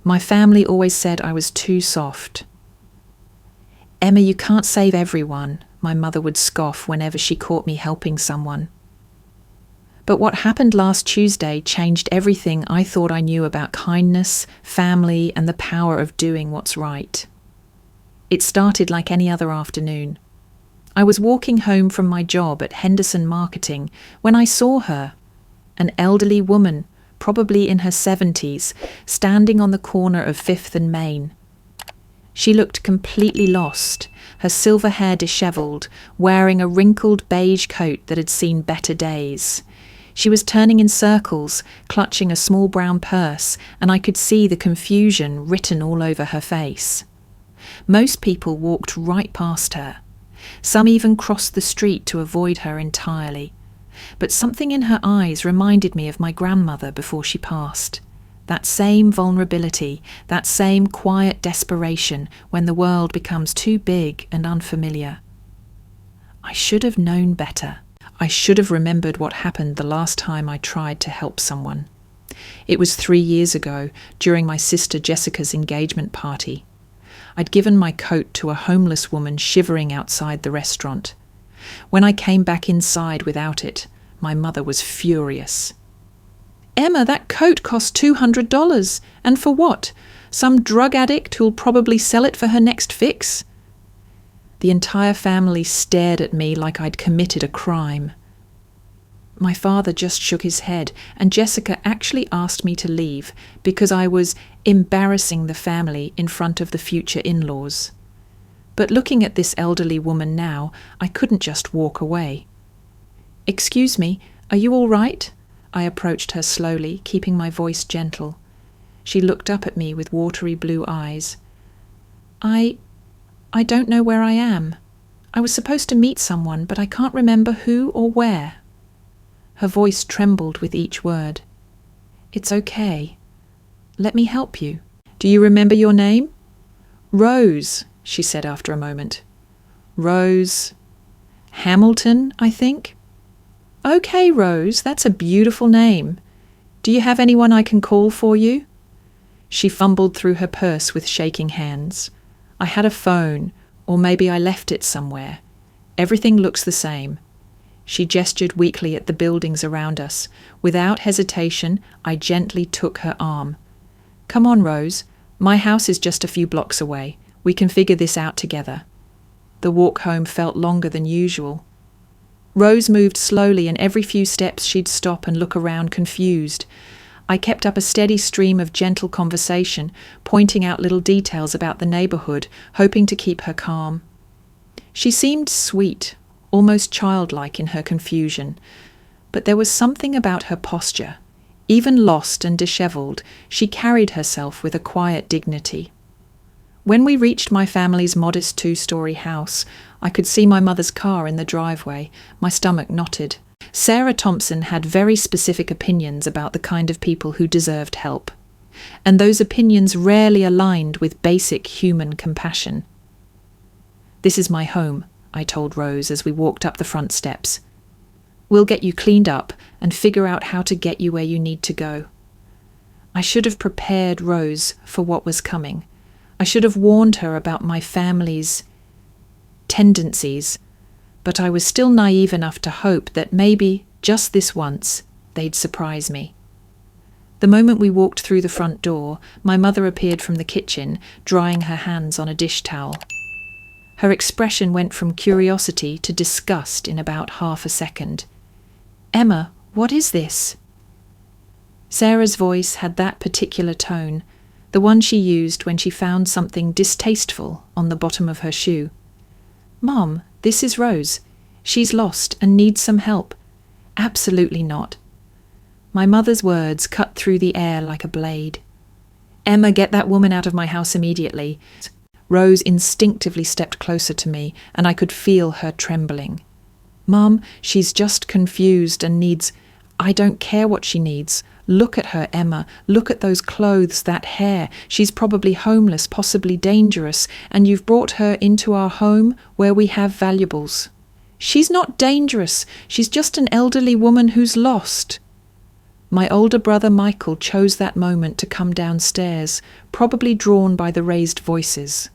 My family always said I was too soft. "Emma, you can't save everyone," my mother would scoff whenever she caught me helping someone. But what happened last Tuesday changed everything I thought I knew about kindness, family, and the power of doing what's right. It started like any other afternoon. I was walking home from my job at Henderson Marketing when I saw her, an elderly woman, probably in her 70s, standing on the corner of 5th and Main. She looked completely lost, her silver hair dishevelled, wearing a wrinkled beige coat that had seen better days. She was turning in circles, clutching a small brown purse, and I could see the confusion written all over her face. Most people walked right past her. Some even crossed the street to avoid her entirely. But something in her eyes reminded me of my grandmother before she passed. That same vulnerability, that same quiet desperation when the world becomes too big and unfamiliar. I should have known better. I should have remembered what happened the last time I tried to help someone. It was 3 years ago, during my sister Jessica's engagement party. I'd given my coat to a homeless woman shivering outside the restaurant. When I came back inside without it, my mother was furious. "Emma, that coat cost $200. And for what? Some drug addict who'll probably sell it for her next fix?" The entire family stared at me like I'd committed a crime. My father just shook his head, and Jessica actually asked me to leave because I was embarrassing the family in front of the future in-laws. But looking at this elderly woman now, I couldn't just walk away. "Excuse me, are you all right?" I approached her slowly, keeping my voice gentle. She looked up at me with watery blue eyes. I don't know where I am. I was supposed to meet someone, but I can't remember who or where." Her voice trembled with each word. "It's okay. Let me help you. Do you remember your name?" "Rose," she said after a moment. "Rose Hamilton, I think." "Okay, Rose, that's a beautiful name. Do you have anyone I can call for you?" She fumbled through her purse with shaking hands. "I had a phone, or maybe I left it somewhere. Everything looks the same." She gestured weakly at the buildings around us. Without hesitation, I gently took her arm. "Come on, Rose. My house is just a few blocks away. We can figure this out together." The walk home felt longer than usual. Rose moved slowly, and every few steps she'd stop and look around confused. I kept up a steady stream of gentle conversation, pointing out little details about the neighbourhood, hoping to keep her calm. She seemed sweet, almost childlike in her confusion, but there was something about her posture. Even lost and dishevelled, she carried herself with a quiet dignity. When we reached my family's modest 2-story house, I could see my mother's car in the driveway. My stomach knotted. Sarah Thompson had very specific opinions about the kind of people who deserved help, and those opinions rarely aligned with basic human compassion. "This is my home," I told Rose as we walked up the front steps. "We'll get you cleaned up and figure out how to get you where you need to go." I should have prepared Rose for what was coming. I should have warned her about my family's tendencies, but I was still naive enough to hope that maybe, just this once, they'd surprise me. The moment we walked through the front door, my mother appeared from the kitchen, drying her hands on a dish towel. Her expression went from curiosity to disgust in about half a second. "Emma, what is this?" Sarah's voice had that particular tone, the one she used when she found something distasteful on the bottom of her shoe. "Mom, this is Rose. She's lost and needs some help." "Absolutely not." My mother's words cut through the air like a blade. "Emma, get that woman out of my house immediately." Rose instinctively stepped closer to me, and I could feel her trembling. "Mom, she's just confused and needs—" "I don't care what she needs. Look at her, Emma. Look at those clothes, that hair. She's probably homeless, possibly dangerous, and you've brought her into our home where we have valuables." "She's not dangerous. She's just an elderly woman who's lost." My older brother Michael chose that moment to come downstairs, probably drawn by the raised voices.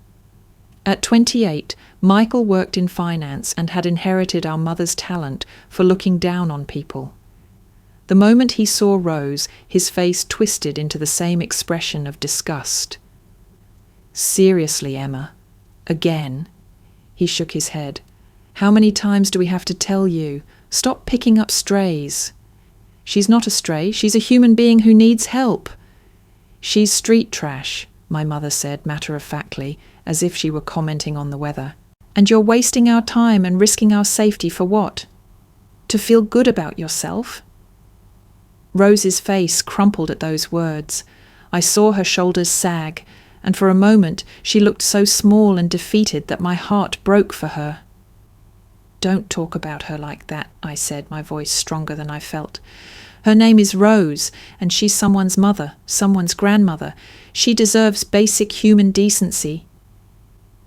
At 28, Michael worked in finance and had inherited our mother's talent for looking down on people. The moment he saw Rose, his face twisted into the same expression of disgust. "Seriously, Emma? Again?" He shook his head. "How many times do we have to tell you? Stop picking up strays." "She's not a stray, she's a human being who needs help." "She's street trash," my mother said matter-of-factly, as if she were commenting on the weather. "And you're wasting our time and risking our safety for what? To feel good about yourself?" Rose's face crumpled at those words. I saw her shoulders sag, and for a moment she looked so small and defeated that my heart broke for her. "Don't talk about her like that," I said, my voice stronger than I felt. "Her name is Rose, and she's someone's mother, someone's grandmother. She deserves basic human decency."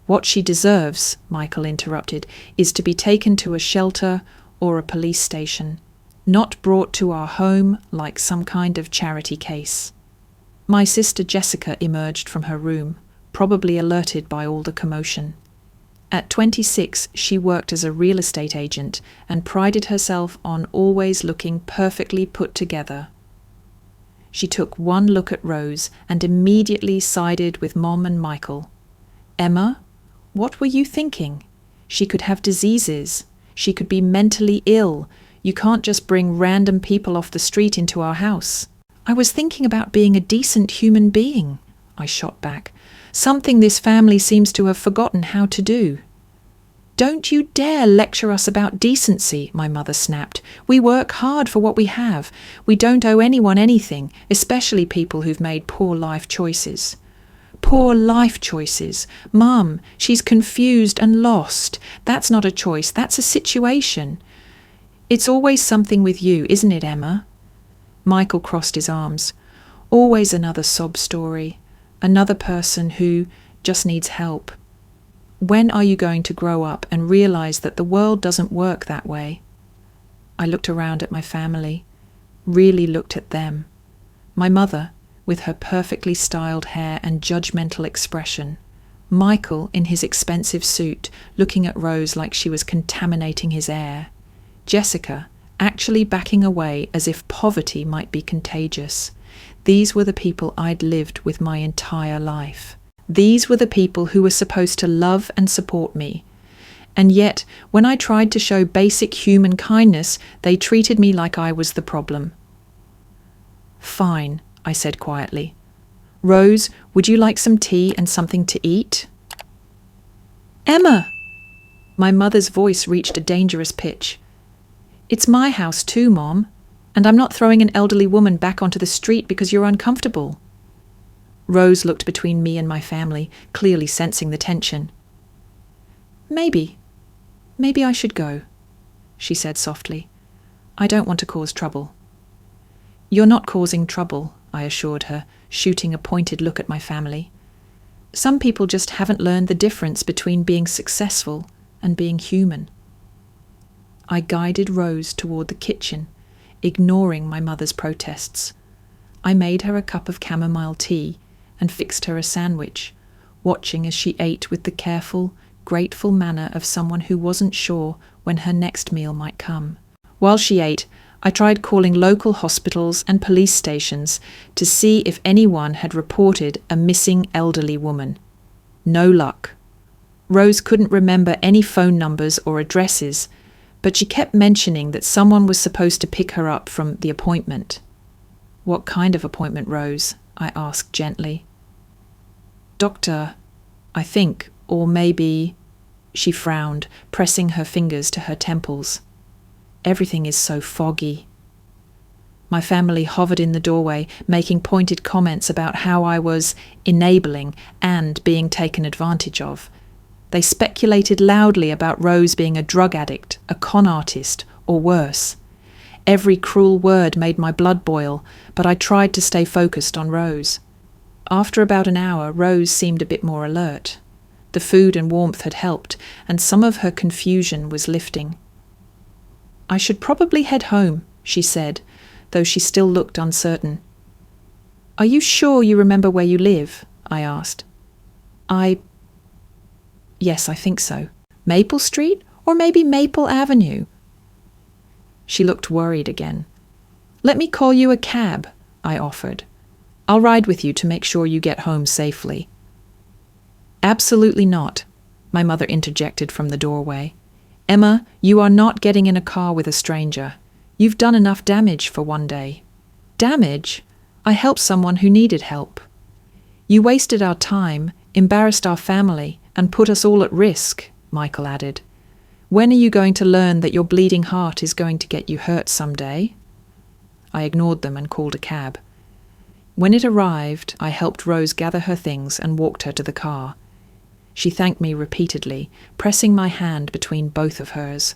"What she deserves," Michael interrupted, "is to be taken to a shelter or a police station, not brought to our home like some kind of charity case." My sister Jessica emerged from her room, probably alerted by all the commotion. At 26, she worked as a real estate agent and prided herself on always looking perfectly put together. She took one look at Rose and immediately sided with Mom and Michael. "Emma, what were you thinking? She could have diseases. She could be mentally ill. You can't just bring random people off the street into our house." "I was thinking about being a decent human being," I shot back. "Something this family seems to have forgotten how to do." "Don't you dare lecture us about decency," my mother snapped. "We work hard for what we have. We don't owe anyone anything, especially people who've made poor life choices." "Poor life choices? Mum, she's confused and lost. That's not a choice, that's a situation." "It's always something with you, isn't it, Emma?" Michael crossed his arms. "Always another sob story. Another person who just needs help. When are you going to grow up and realize that the world doesn't work that way?" I looked around at my family, really looked at them. My mother, with her perfectly styled hair and judgmental expression. Michael, in his expensive suit, looking at Rose like she was contaminating his air. Jessica, actually backing away as if poverty might be contagious. These were the people I'd lived with my entire life. These were the people who were supposed to love and support me. And yet, when I tried to show basic human kindness, they treated me like I was the problem. "Fine," I said quietly. "Rose, would you like some tea and something to eat?" "Emma!" My mother's voice reached a dangerous pitch. "It's my house too, Mom, and I'm not throwing an elderly woman back onto the street because you're uncomfortable." Rose looked between me and my family, clearly sensing the tension. Maybe I should go," she said softly. "I don't want to cause trouble." "You're not causing trouble," I assured her, shooting a pointed look at my family. "Some people just haven't learned the difference between being successful and being human." I guided Rose toward the kitchen, ignoring my mother's protests. I made her a cup of chamomile tea and fixed her a sandwich, watching as she ate with the careful, grateful manner of someone who wasn't sure when her next meal might come. While she ate, I tried calling local hospitals and police stations to see if anyone had reported a missing elderly woman. No luck. Rose couldn't remember any phone numbers or addresses, but she kept mentioning that someone was supposed to pick her up from the appointment. "What kind of appointment, Rose?" I asked gently. "Doctor, I think, or maybe..." She frowned, pressing her fingers to her temples. "Everything is so foggy." My family hovered in the doorway, making pointed comments about how I was enabling and being taken advantage of. They speculated loudly about Rose being a drug addict, a con artist, or worse. Every cruel word made my blood boil, but I tried to stay focused on Rose. After about an hour, Rose seemed a bit more alert. The food and warmth had helped, and some of her confusion was lifting. "I should probably head home," she said. though she still looked uncertain. "Are you sure you remember where you live?" I asked. Yes, I think so. Maple Street? Or maybe Maple Avenue?" She looked worried again. "Let me call you a cab," I offered. "I'll ride with you to make sure you get home safely." "Absolutely not," my mother interjected from the doorway. "Emma, you are not getting in a car with a stranger. You've done enough damage for one day." "Damage? I helped someone who needed help." "You wasted our time, embarrassed our family, and put us all at risk," Michael added. "When are you going to learn that your bleeding heart is going to get you hurt someday?" I ignored them and called a cab. When it arrived, I helped Rose gather her things and walked her to the car. She thanked me repeatedly, pressing my hand between both of hers.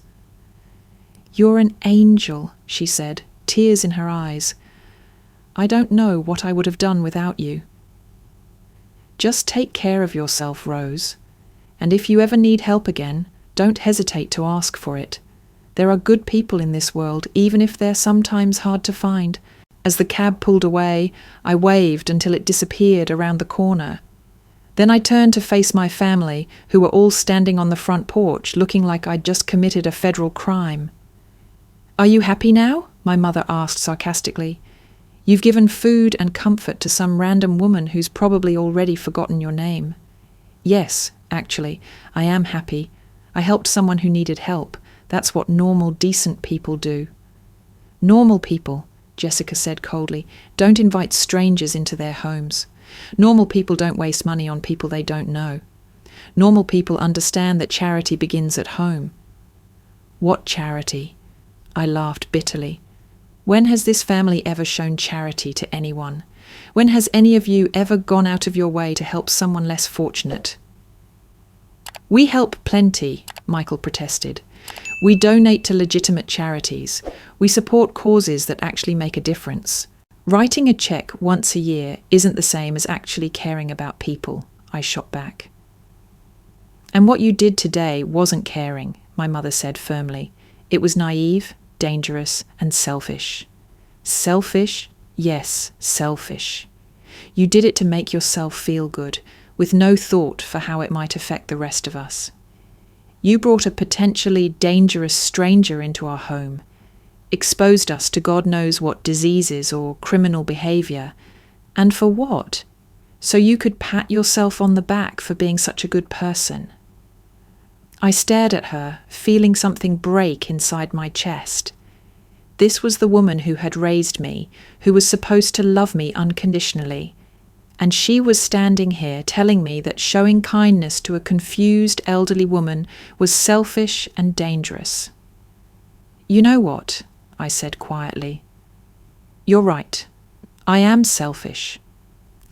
"You're an angel," she said, tears in her eyes. "I don't know what I would have done without you." "Just take care of yourself, Rose. And if you ever need help again, don't hesitate to ask for it. There are good people in this world, even if they're sometimes hard to find." As the cab pulled away, I waved until it disappeared around the corner. Then I turned to face my family, who were all standing on the front porch, looking like I'd just committed a federal crime. "Are you happy now?" my mother asked sarcastically. "You've given food and comfort to some random woman who's probably already forgotten your name." "Yes, actually, I am happy. I helped someone who needed help. That's what normal, decent people do." "Normal people," Jessica said coldly, "don't invite strangers into their homes. Normal people don't waste money on people they don't know. Normal people understand that charity begins at home." "What charity?" I laughed bitterly. "When has this family ever shown charity to anyone? When has any of you ever gone out of your way to help someone less fortunate?" "We help plenty," Michael protested. "We donate to legitimate charities. We support causes that actually make a difference. Writing a check once a year isn't the same as actually caring about people," I shot back. "And what you did today wasn't caring," my mother said firmly. "It was naive, dangerous, and selfish." "Selfish? Yes, selfish. You did it to make yourself feel good, with no thought for how it might affect the rest of us. You brought a potentially dangerous stranger into our home, exposed us to God knows what diseases or criminal behavior. And for what? So you could pat yourself on the back for being such a good person." I stared at her, feeling something break inside my chest. This was the woman who had raised me, who was supposed to love me unconditionally. And she was standing here telling me that showing kindness to a confused elderly woman was selfish and dangerous. "You know what?" I said quietly. "You're right. I am selfish.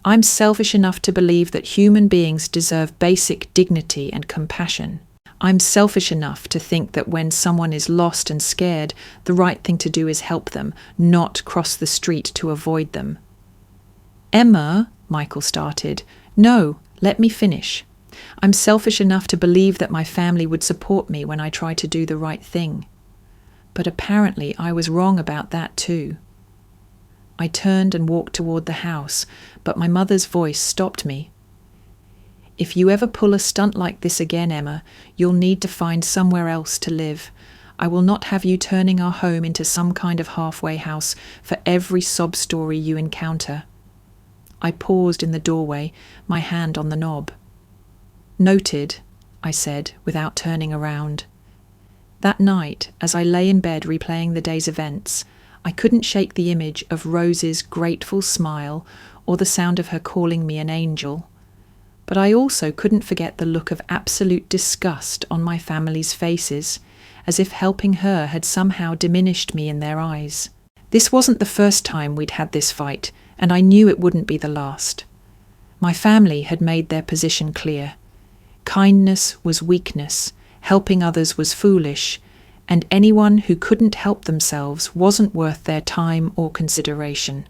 I'm selfish enough to believe that human beings deserve basic dignity and compassion. I'm selfish enough to think that when someone is lost and scared, the right thing to do is help them, not cross the street to avoid them." "Emma," Michael started. "No, let me finish. I'm selfish enough to believe that my family would support me when I try to do the right thing. But apparently I was wrong about that too." I turned and walked toward the house, but my mother's voice stopped me. "If you ever pull a stunt like this again, Emma, you'll need to find somewhere else to live. I will not have you turning our home into some kind of halfway house for every sob story you encounter." I paused in the doorway, my hand on the knob. "Noted," I said, without turning around. That night, as I lay in bed replaying the day's events, I couldn't shake the image of Rose's grateful smile or the sound of her calling me an angel. But I also couldn't forget the look of absolute disgust on my family's faces, as if helping her had somehow diminished me in their eyes. This wasn't the first time we'd had this fight, and I knew it wouldn't be the last. My family had made their position clear. Kindness was weakness, helping others was foolish, and anyone who couldn't help themselves wasn't worth their time or consideration.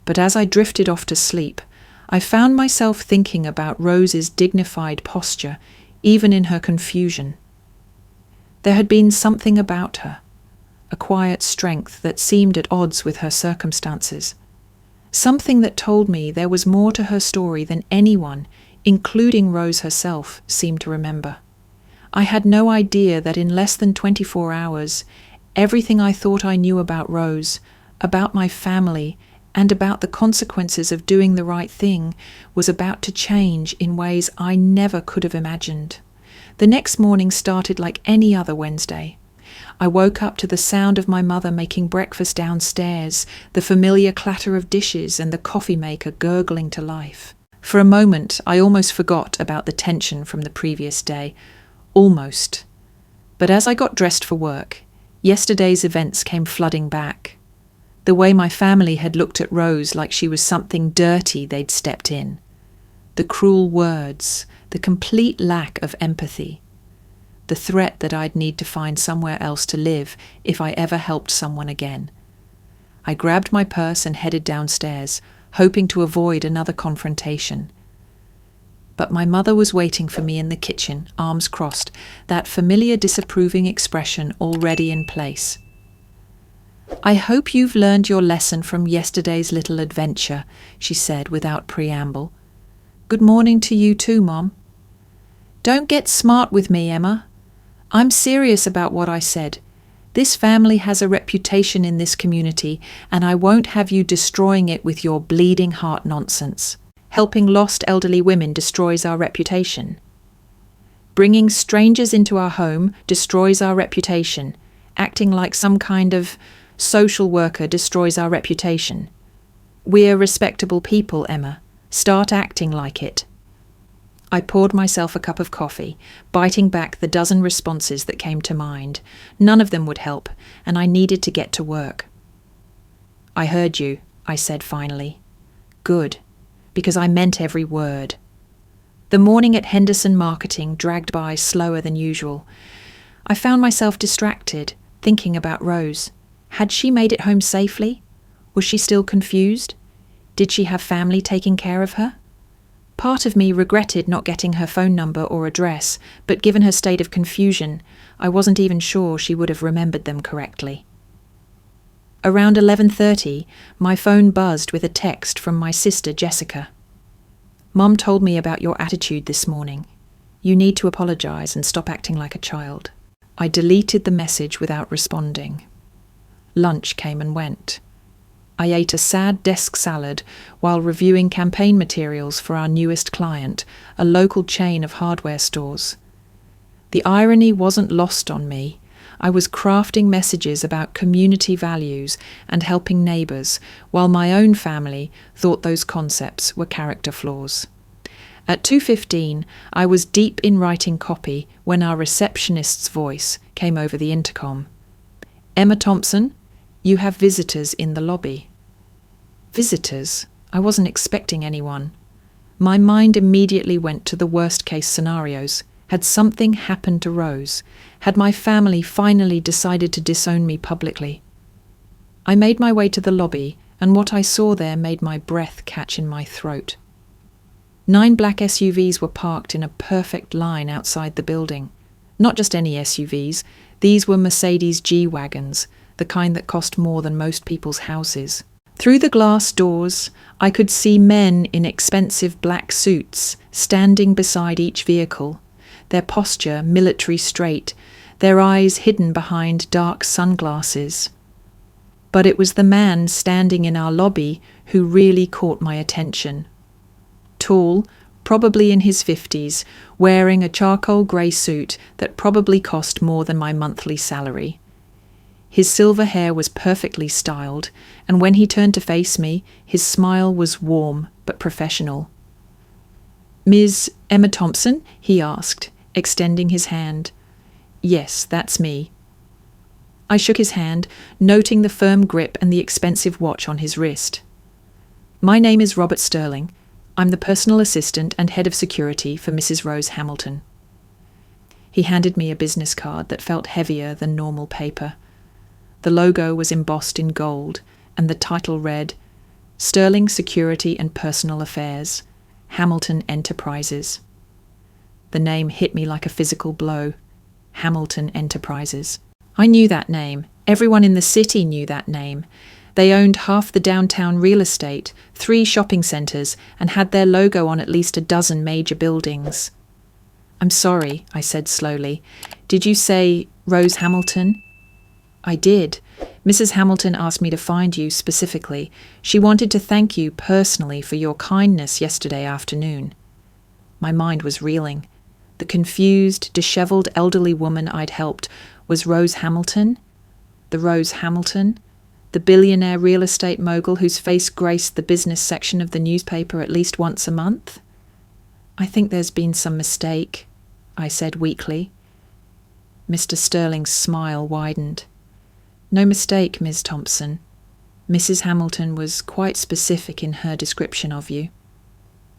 But as I drifted off to sleep, I found myself thinking about Rose's dignified posture, even in her confusion. There had been something about her, a quiet strength that seemed at odds with her circumstances. Something that told me there was more to her story than anyone, including Rose herself, seemed to remember. I had no idea that in less than 24 hours, everything I thought I knew about Rose, about my family, and about the consequences of doing the right thing was about to change in ways I never could have imagined. The next morning started like any other Wednesday. I woke up to the sound of my mother making breakfast downstairs, the familiar clatter of dishes and the coffee maker gurgling to life. For a moment, I almost forgot about the tension from the previous day. Almost. But as I got dressed for work, yesterday's events came flooding back. The way my family had looked at Rose like she was something dirty they'd stepped in. The cruel words, the complete lack of empathy. The threat that I'd need to find somewhere else to live if I ever helped someone again. I grabbed my purse and headed downstairs, hoping to avoid another confrontation. But my mother was waiting for me in the kitchen, arms crossed, that familiar disapproving expression already in place. "I hope you've learned your lesson from yesterday's little adventure," she said without preamble. "Good morning to you too, Mom." "Don't get smart with me, Emma. I'm serious about what I said. This family has a reputation in this community, and I won't have you destroying it with your bleeding heart nonsense. Helping lost elderly women destroys our reputation. Bringing strangers into our home destroys our reputation. Acting like some kind of social worker destroys our reputation. We're respectable people, Emma. Start acting like it." I poured myself a cup of coffee, biting back the dozen responses that came to mind. None of them would help, and I needed to get to work. "I heard you," I said finally. "Good, because I meant every word." The morning at Henderson Marketing dragged by slower than usual. I found myself distracted, thinking about Rose. Had she made it home safely? Was she still confused? Did she have family taking care of her? Part of me regretted not getting her phone number or address, but given her state of confusion, I wasn't even sure she would have remembered them correctly. Around 11:30, my phone buzzed with a text from my sister Jessica. "Mom told me about your attitude this morning. You need to apologize and stop acting like a child." I deleted the message without responding. Lunch came and went. I ate a sad desk salad while reviewing campaign materials for our newest client, a local chain of hardware stores. The irony wasn't lost on me. I was crafting messages about community values and helping neighbours, while my own family thought those concepts were character flaws. At 2:15, I was deep in writing copy when our receptionist's voice came over the intercom. "Emma Thompson, you have visitors in the lobby." Visitors? I wasn't expecting anyone. My mind immediately went to the worst-case scenarios. Had something happened to Rose? Had my family finally decided to disown me publicly? I made my way to the lobby, and what I saw there made my breath catch in my throat. 9 black SUVs were parked in a perfect line outside the building. Not just any SUVs, these were Mercedes G-Wagons, the kind that cost more than most people's houses. Through the glass doors, I could see men in expensive black suits standing beside each vehicle, their posture military straight, their eyes hidden behind dark sunglasses. But it was the man standing in our lobby who really caught my attention. Tall, probably in his 50s, wearing a charcoal grey suit that probably cost more than my monthly salary. His silver hair was perfectly styled, and when he turned to face me, his smile was warm but professional. "Ms. Emma Thompson?" he asked, extending his hand. "Yes, that's me." I shook his hand, noting the firm grip and the expensive watch on his wrist. "My name is Robert Sterling. I'm the personal assistant and head of security for Mrs. Rose Hamilton." He handed me a business card that felt heavier than normal paper. The logo was embossed in gold, and the title read, "Sterling Security and Personal Affairs, Hamilton Enterprises." The name hit me like a physical blow. Hamilton Enterprises. I knew that name, Everyone in the city knew that name. They owned half the downtown real estate, 3 shopping centres, and had their logo on at least a dozen major buildings. "I'm sorry," I said slowly. "Did you say Rose Hamilton?" "I did. Mrs. Hamilton asked me to find you specifically. She wanted to thank you personally for your kindness yesterday afternoon." My mind was reeling. The confused, dishevelled elderly woman I'd helped was Rose Hamilton? The Rose Hamilton? The billionaire real estate mogul whose face graced the business section of the newspaper at least once a month? "I think there's been some mistake," I said weakly. Mr. Sterling's smile widened. "No mistake, Ms. Thompson. Mrs. Hamilton was quite specific in her description of you.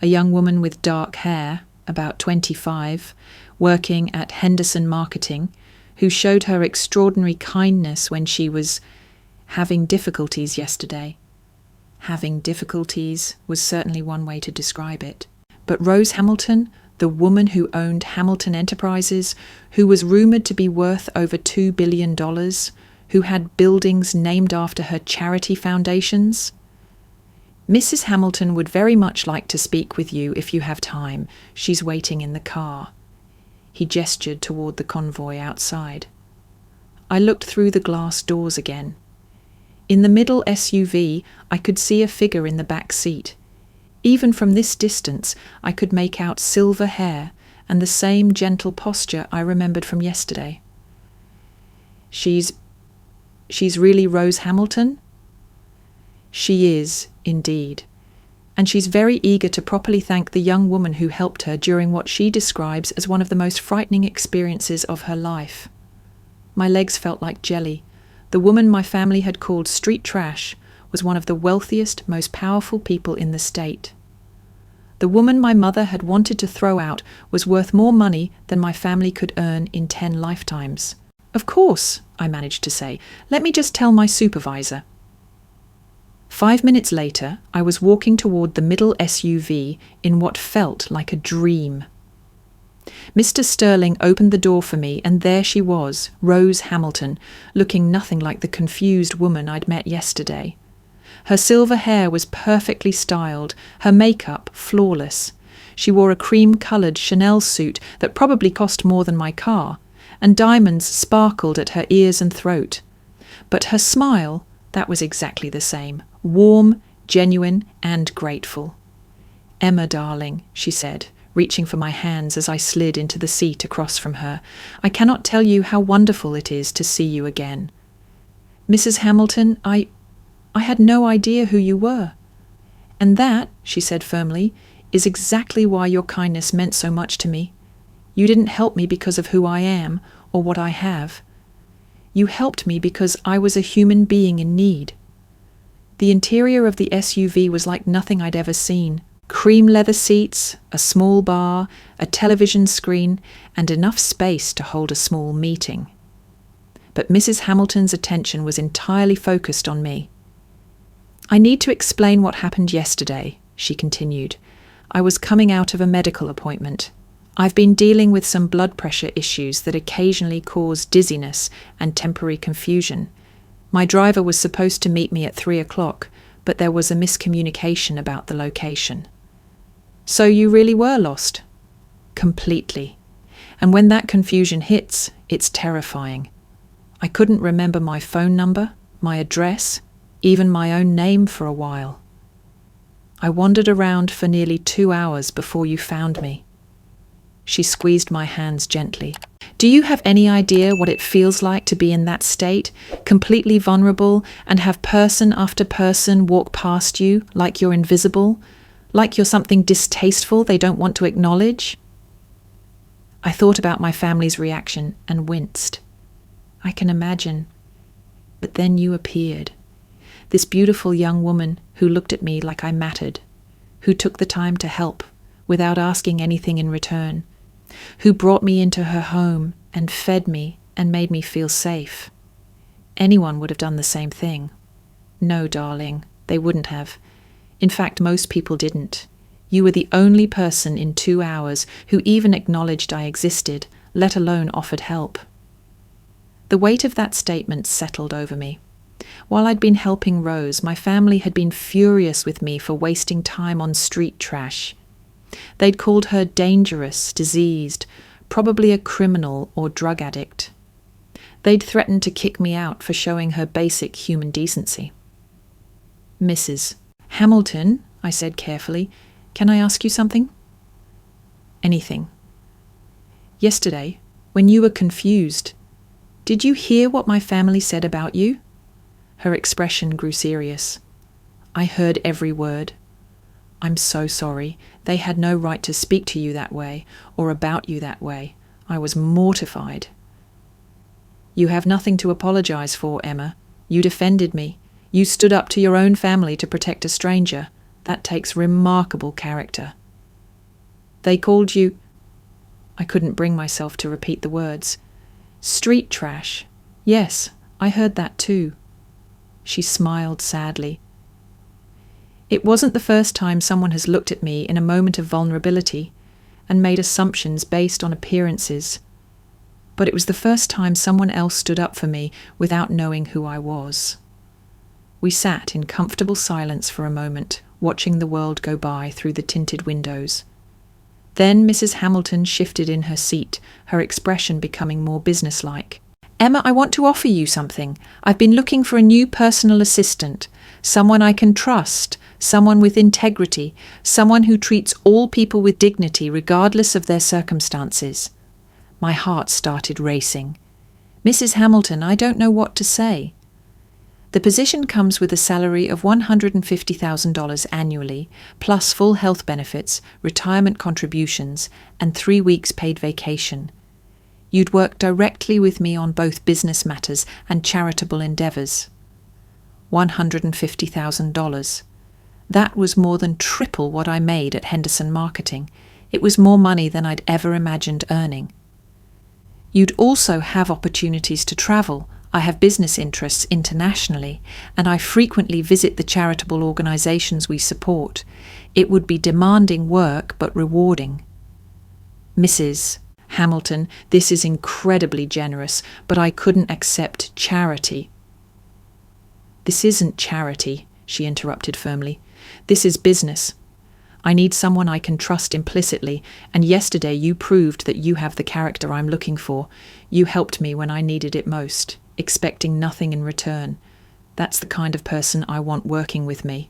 A young woman with dark hair, about 25, working at Henderson Marketing, who showed her extraordinary kindness when she was having difficulties yesterday." Having difficulties was certainly one way to describe it. But Rose Hamilton, the woman who owned Hamilton Enterprises, who was rumoured to be worth over $2 billion, who had buildings named after her charity foundations? "Mrs. Hamilton would very much like to speak with you if you have time. She's waiting in the car." He gestured toward the convoy outside. I looked through the glass doors again. In the middle SUV, I could see a figure in the back seat. Even from this distance, I could make out silver hair and the same gentle posture I remembered from yesterday. She's really Rose Hamilton?" "She is, indeed. And she's very eager to properly thank the young woman who helped her during what she describes as one of the most frightening experiences of her life." My legs felt like jelly. The woman my family had called street trash was one of the wealthiest, most powerful people in the state. The woman my mother had wanted to throw out was worth more money than my family could earn in 10 lifetimes. "Of course," I managed to say. "Let me just tell my supervisor." 5 minutes later, I was walking toward the middle SUV in what felt like a dream. Mr. Sterling opened the door for me, and there she was, Rose Hamilton, looking nothing like the confused woman I'd met yesterday. Her silver hair was perfectly styled, her makeup flawless. She wore a cream-coloured Chanel suit that probably cost more than my car, and diamonds sparkled at her ears and throat. But her smile, that was exactly the same, warm, genuine, and grateful. "Emma, darling," she said, reaching for my hands as I slid into the seat across from her, "I cannot tell you how wonderful it is to see you again." "Mrs. Hamilton, I had no idea who you were." "And that," she said firmly, "is exactly why your kindness meant so much to me. You didn't help me because of who I am or what I have. You helped me because I was a human being in need." The interior of the SUV was like nothing I'd ever seen. Cream leather seats, a small bar, a television screen, and enough space to hold a small meeting. But Mrs. Hamilton's attention was entirely focused on me. "I need to explain what happened yesterday," she continued. "I was coming out of a medical appointment. I've been dealing with some blood pressure issues that occasionally cause dizziness and temporary confusion. My driver was supposed to meet me at 3 o'clock, but there was a miscommunication about the location." "So you really were lost?" "Completely. And when that confusion hits, it's terrifying. I couldn't remember my phone number, my address, even my own name for a while. I wandered around for nearly 2 hours before you found me." She squeezed my hands gently. "Do you have any idea what it feels like to be in that state, completely vulnerable, and have person after person walk past you like you're invisible, like you're something distasteful they don't want to acknowledge?" I thought about my family's reaction and winced. I can imagine. But then you appeared. This beautiful young woman who looked at me like I mattered, who took the time to help without asking anything in return, who brought me into her home and fed me and made me feel safe. Anyone would have done the same thing. No, darling, they wouldn't have. In fact, most people didn't. You were the only person in 2 hours who even acknowledged I existed, let alone offered help. The The weight of that statement settled over me. While I'd been helping Rose, my family had been furious with me for wasting time on street trash. They'd called her dangerous, diseased, probably a criminal or drug addict. They'd threatened to kick me out for showing her basic human decency. "Mrs. Hamilton," I said carefully, "can I ask you something?" "Anything." "Yesterday, when you were confused, did you hear what my family said about you?" Her expression grew serious. "I heard every word. I'm so sorry. They had no right to speak to you that way, or about you that way. I was mortified." "You have nothing to apologize for, Emma. You defended me. You stood up to your own family to protect a stranger. That takes remarkable character." "They called you—" I couldn't bring myself to repeat the words. "Street trash. Yes, I heard that too." She smiled sadly. "It wasn't the first time someone has looked at me in a moment of vulnerability and made assumptions based on appearances. But it was the first time someone else stood up for me without knowing who I was." We sat in comfortable silence for a moment, watching the world go by through the tinted windows. Then Mrs. Hamilton shifted in her seat, her expression becoming more businesslike. "Emma, I want to offer you something. I've been looking for a new personal assistant, someone I can trust, someone with integrity, someone who treats all people with dignity regardless of their circumstances." My heart started racing. "Mrs. Hamilton, I don't know what to say." "The position comes with a salary of $150,000 annually, plus full health benefits, retirement contributions, and 3 weeks paid vacation. You'd work directly with me on both business matters and charitable endeavors." $150,000. That was more than triple what I made at Henderson Marketing. It was more money than I'd ever imagined earning. "You'd also have opportunities to travel. I have business interests internationally, and I frequently visit the charitable organizations we support. It would be demanding work, but rewarding." "Mrs. Hamilton, this is incredibly generous, but I couldn't accept charity." "This isn't charity," she interrupted firmly. "This is business. I need someone I can trust implicitly, and yesterday you proved that you have the character I'm looking for. You helped me when I needed it most, expecting nothing in return. That's the kind of person I want working with me."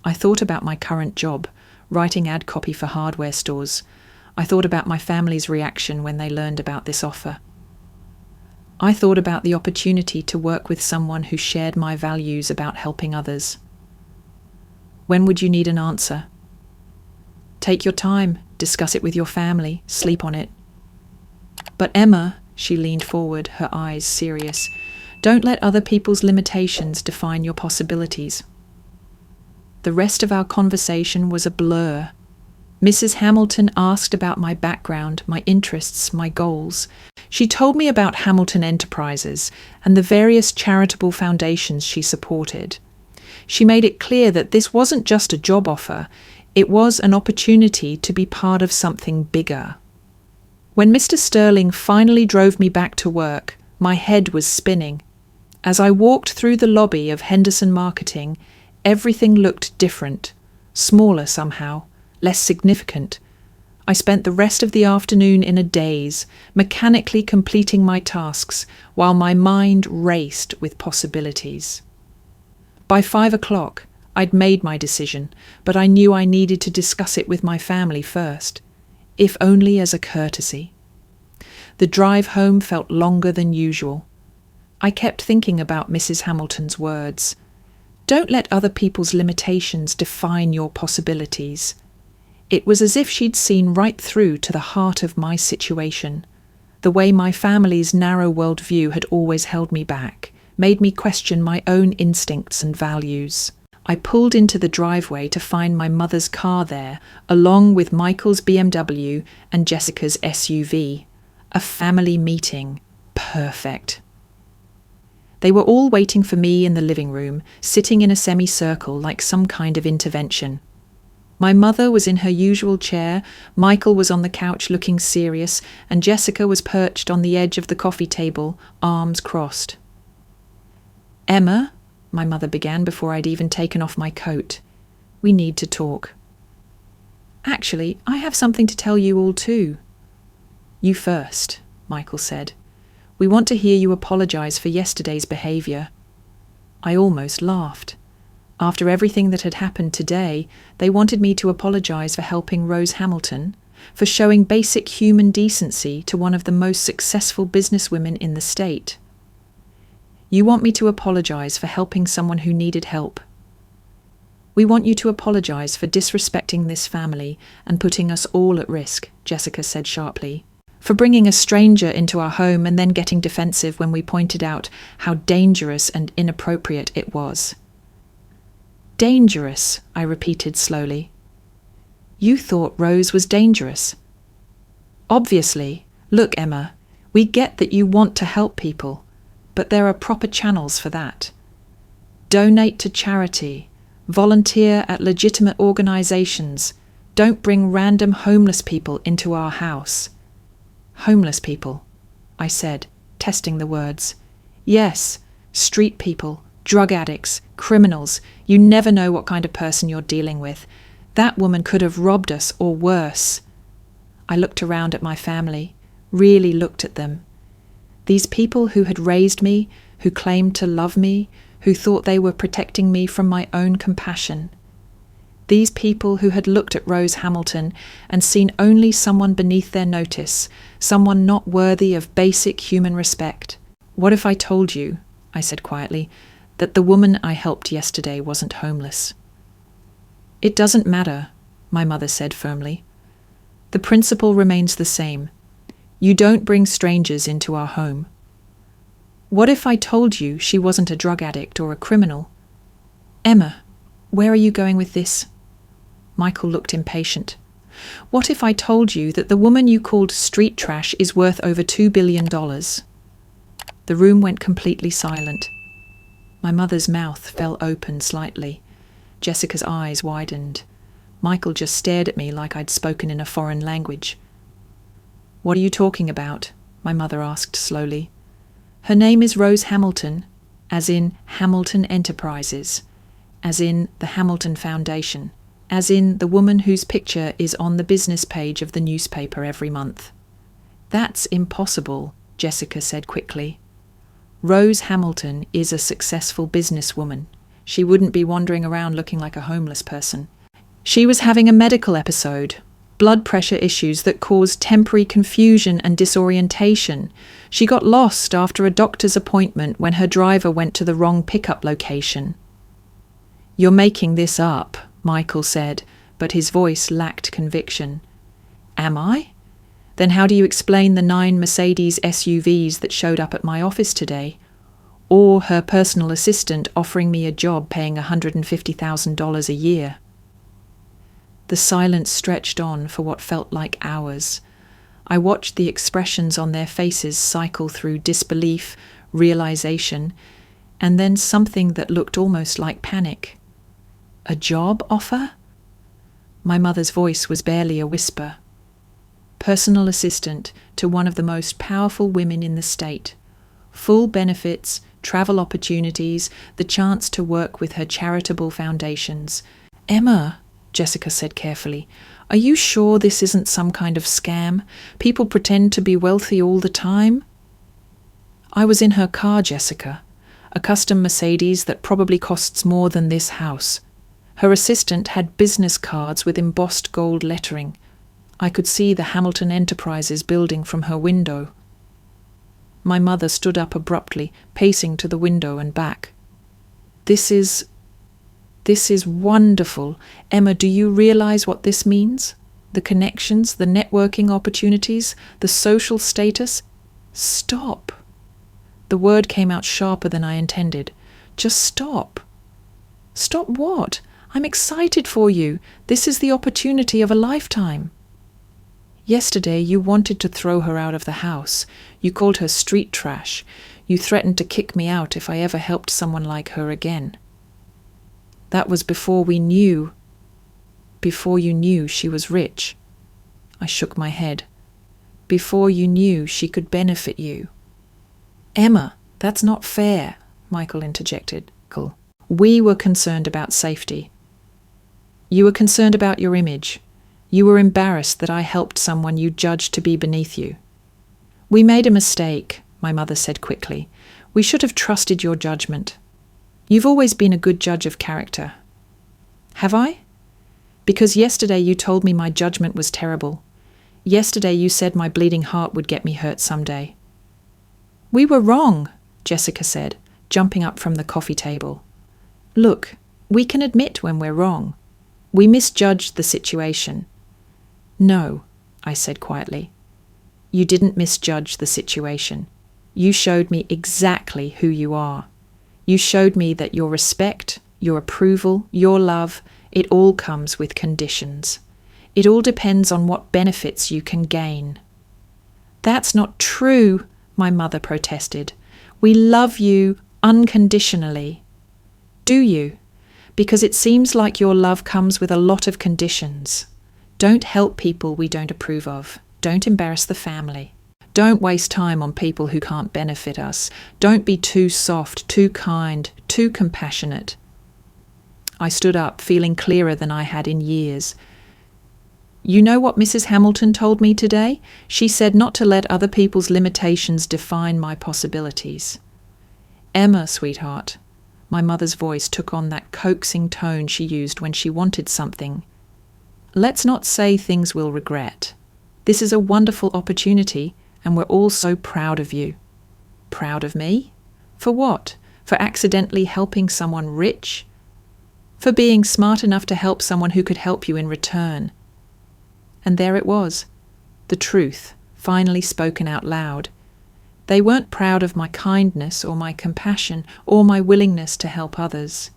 I thought about my current job, writing ad copy for hardware stores. I thought about my family's reaction when they learned about this offer. I thought about the opportunity to work with someone who shared my values about helping others. "When would you need an answer?" "Take your time, discuss it with your family, sleep on it." "But Emma," she leaned forward, her eyes serious, "don't let other people's limitations define your possibilities." The rest of our conversation was a blur. Mrs. Hamilton asked about my background, my interests, my goals. She told me about Hamilton Enterprises and the various charitable foundations she supported. She made it clear that this wasn't just a job offer, it was an opportunity to be part of something bigger. When Mr. Sterling finally drove me back to work, my head was spinning. As I walked through the lobby of Henderson Marketing, everything looked different, smaller somehow, less significant. I spent the rest of the afternoon in a daze, mechanically completing my tasks while my mind raced with possibilities. By 5 o'clock, I'd made my decision, but I knew I needed to discuss it with my family first, if only as a courtesy. The drive home felt longer than usual. I kept thinking about Mrs. Hamilton's words. "Don't let other people's limitations define your possibilities." It was as if she'd seen right through to the heart of my situation. The way my family's narrow worldview had always held me back, made me question my own instincts and values. I pulled into the driveway to find my mother's car there, along with Michael's BMW and Jessica's SUV. A family meeting. Perfect. They were all waiting for me in the living room, sitting in a semicircle like some kind of intervention. My mother was in her usual chair, Michael was on the couch looking serious, and Jessica was perched on the edge of the coffee table, arms crossed. "Emma," my mother began before I'd even taken off my coat, "we need to talk." "Actually, I have something to tell you all too." "You first," Michael said. "We want to hear you apologize for yesterday's behavior." I almost laughed. After everything that had happened today, they wanted me to apologize for helping Rose Hamilton, for showing basic human decency to one of the most successful businesswomen in the state. "You want me to apologize for helping someone who needed help. We want you to apologize for disrespecting this family and putting us all at risk," Jessica said sharply. "For bringing a stranger into our home and then getting defensive when we pointed out how dangerous and inappropriate it was." "Dangerous," I repeated slowly. "You thought Rose was dangerous." "Obviously. Look, Emma, we get that you want to help people, but there are proper channels for that. Donate to charity. Volunteer at legitimate organizations. Don't bring random homeless people into our house." "Homeless people," I said, testing the words. "Yes, street people, drug addicts, criminals. You never know what kind of person you're dealing with. That woman could have robbed us or worse." I looked around at my family, really looked at them. These people who had raised me, who claimed to love me, who thought they were protecting me from my own compassion. These people who had looked at Rose Hamilton and seen only someone beneath their notice, someone not worthy of basic human respect. "What if I told you," I said quietly, "that the woman I helped yesterday wasn't homeless?" "It doesn't matter," my mother said firmly. "The principle remains the same. You don't bring strangers into our home." "What if I told you she wasn't a drug addict or a criminal?" "Emma, where are you going with this?" Michael looked impatient. "What if I told you that the woman you called street trash is worth over $2 billion? The room went completely silent. My mother's mouth fell open slightly. Jessica's eyes widened. Michael just stared at me like I'd spoken in a foreign language. "What are you talking about?" my mother asked slowly. "Her name is Rose Hamilton, as in Hamilton Enterprises, as in the Hamilton Foundation, as in the woman whose picture is on the business page of the newspaper every month." "That's impossible," Jessica said quickly. "Rose Hamilton is a successful businesswoman. She wouldn't be wandering around looking like a homeless person. She was having a medical episode, blood pressure issues that caused temporary confusion and disorientation. She got lost after a doctor's appointment when her driver went to the wrong pickup location." "You're making this up," Michael said, but his voice lacked conviction. "Am I? Then how do you explain the 9 Mercedes SUVs that showed up at my office today? Or her personal assistant offering me a job paying $150,000 a year?" The silence stretched on for what felt like hours. I watched the expressions on their faces cycle through disbelief, realization, and then something that looked almost like panic. "A job offer?" My mother's voice was barely a whisper. "Personal assistant to one of the most powerful women in the state. Full benefits, travel opportunities, the chance to work with her charitable foundations." "Emma," Jessica said carefully, "are you sure this isn't some kind of scam? People pretend to be wealthy all the time?" "I was in her car, Jessica. A custom Mercedes that probably costs more than this house. Her assistant had business cards with embossed gold lettering. I could see the Hamilton Enterprises building from her window." My mother stood up abruptly, pacing to the window and back. This is wonderful. Emma, do you realize what this means? The connections, the networking opportunities, the social status? Stop. The word came out sharper than I intended. Just stop. Stop what? I'm excited for you. This is the opportunity of a lifetime. Yesterday you wanted to throw her out of the house. You called her street trash. You threatened to kick me out if I ever helped someone like her again. That was before we knew before you knew she was rich. I shook my head. Before you knew she could benefit you. Emma, that's not fair, Michael interjected. We were concerned about safety. You were concerned about your image. You were embarrassed that I helped someone you judged to be beneath you. We made a mistake, my mother said quickly. We should have trusted your judgment. You've always been a good judge of character. Have I? Because yesterday you told me my judgment was terrible. Yesterday you said my bleeding heart would get me hurt someday. We were wrong, Jessica said, jumping up from the coffee table. Look, we can admit when we're wrong. We misjudged the situation. No, I said quietly. You didn't misjudge the situation. You showed me exactly who you are. You showed me that your respect, your approval, your love, it all comes with conditions. It all depends on what benefits you can gain. That's not true, my mother protested. We love you unconditionally. Do you? Because it seems like your love comes with a lot of conditions. Don't help people we don't approve of. Don't embarrass the family. Don't waste time on people who can't benefit us. Don't be too soft, too kind, too compassionate. I stood up, feeling clearer than I had in years. You know what Mrs. Hamilton told me today? She said not to let other people's limitations define my possibilities. Emma, sweetheart. My mother's voice took on that coaxing tone she used when she wanted something. Let's not say things we'll regret. This is a wonderful opportunity, and we're all so proud of you. Proud of me? For what? For accidentally helping someone rich? For being smart enough to help someone who could help you in return? And there it was, the truth, finally spoken out loud. They weren't proud of my kindness or my compassion or my willingness to help others.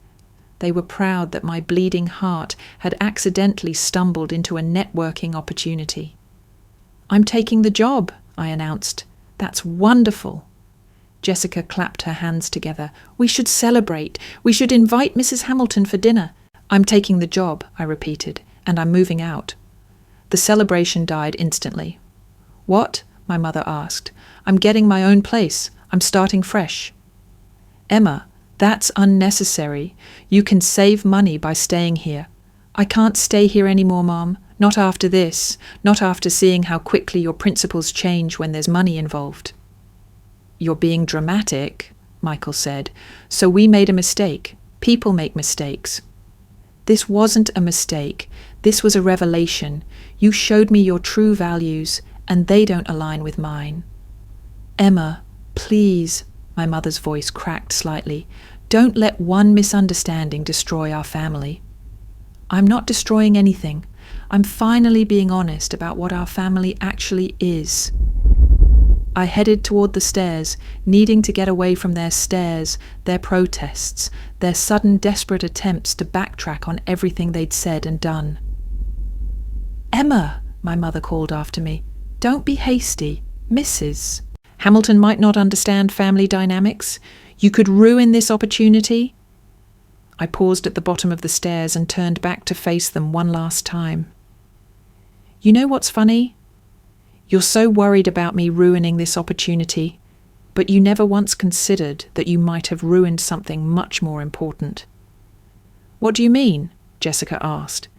They were proud that my bleeding heart had accidentally stumbled into a networking opportunity. I'm taking the job, I announced. That's wonderful. Jessica clapped her hands together. We should celebrate. We should invite Mrs. Hamilton for dinner. I'm taking the job, I repeated, and I'm moving out. The celebration died instantly. What? My mother asked. I'm getting my own place. I'm starting fresh. Emma, that's unnecessary. You can save money by staying here. I can't stay here anymore, Mom. Not after this. Not after seeing how quickly your principles change when there's money involved. You're being dramatic, Michael said. So we made a mistake. People make mistakes. This wasn't a mistake. This was a revelation. You showed me your true values, and they don't align with mine. Emma, please, my mother's voice cracked slightly. Don't let one misunderstanding destroy our family. I'm not destroying anything. I'm finally being honest about what our family actually is. I headed toward the stairs, needing to get away from their stares, their protests, their sudden desperate attempts to backtrack on everything they'd said and done. Emma, my mother called after me, don't be hasty. Mrs. Hamilton might not understand family dynamics. You could ruin this opportunity. I paused at the bottom of the stairs and turned back to face them one last time. You know what's funny? You're so worried about me ruining this opportunity, but you never once considered that you might have ruined something much more important. What do you mean? Jessica asked.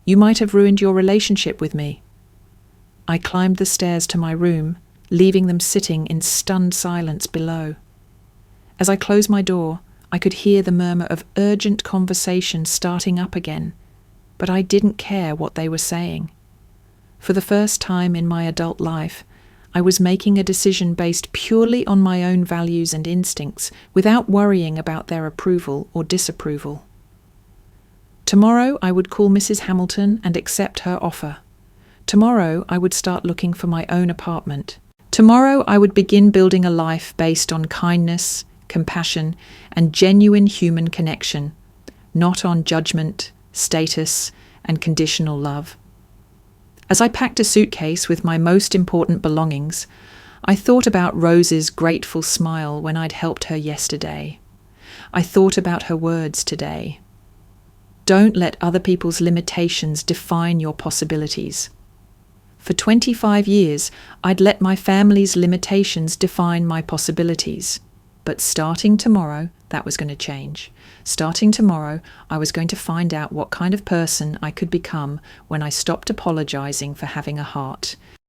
You might have ruined your relationship with me. I climbed the stairs to my room, leaving them sitting in stunned silence below. As I closed my door, I could hear the murmur of urgent conversation starting up again, but I didn't care what they were saying. For the first time in my adult life, I was making a decision based purely on my own values and instincts, without worrying about their approval or disapproval. Tomorrow I would call Mrs. Hamilton and accept her offer. Tomorrow I would start looking for my own apartment. Tomorrow I would begin building a life based on kindness, compassion, and genuine human connection, not on judgment, status, and conditional love. As I packed a suitcase with my most important belongings, I thought about Rose's grateful smile when I'd helped her yesterday. I thought about her words today. Don't let other people's limitations define your possibilities. For 25 years, I'd let my family's limitations define my possibilities. But starting tomorrow, that was going to change. Starting tomorrow, I was going to find out what kind of person I could become when I stopped apologizing for having a heart.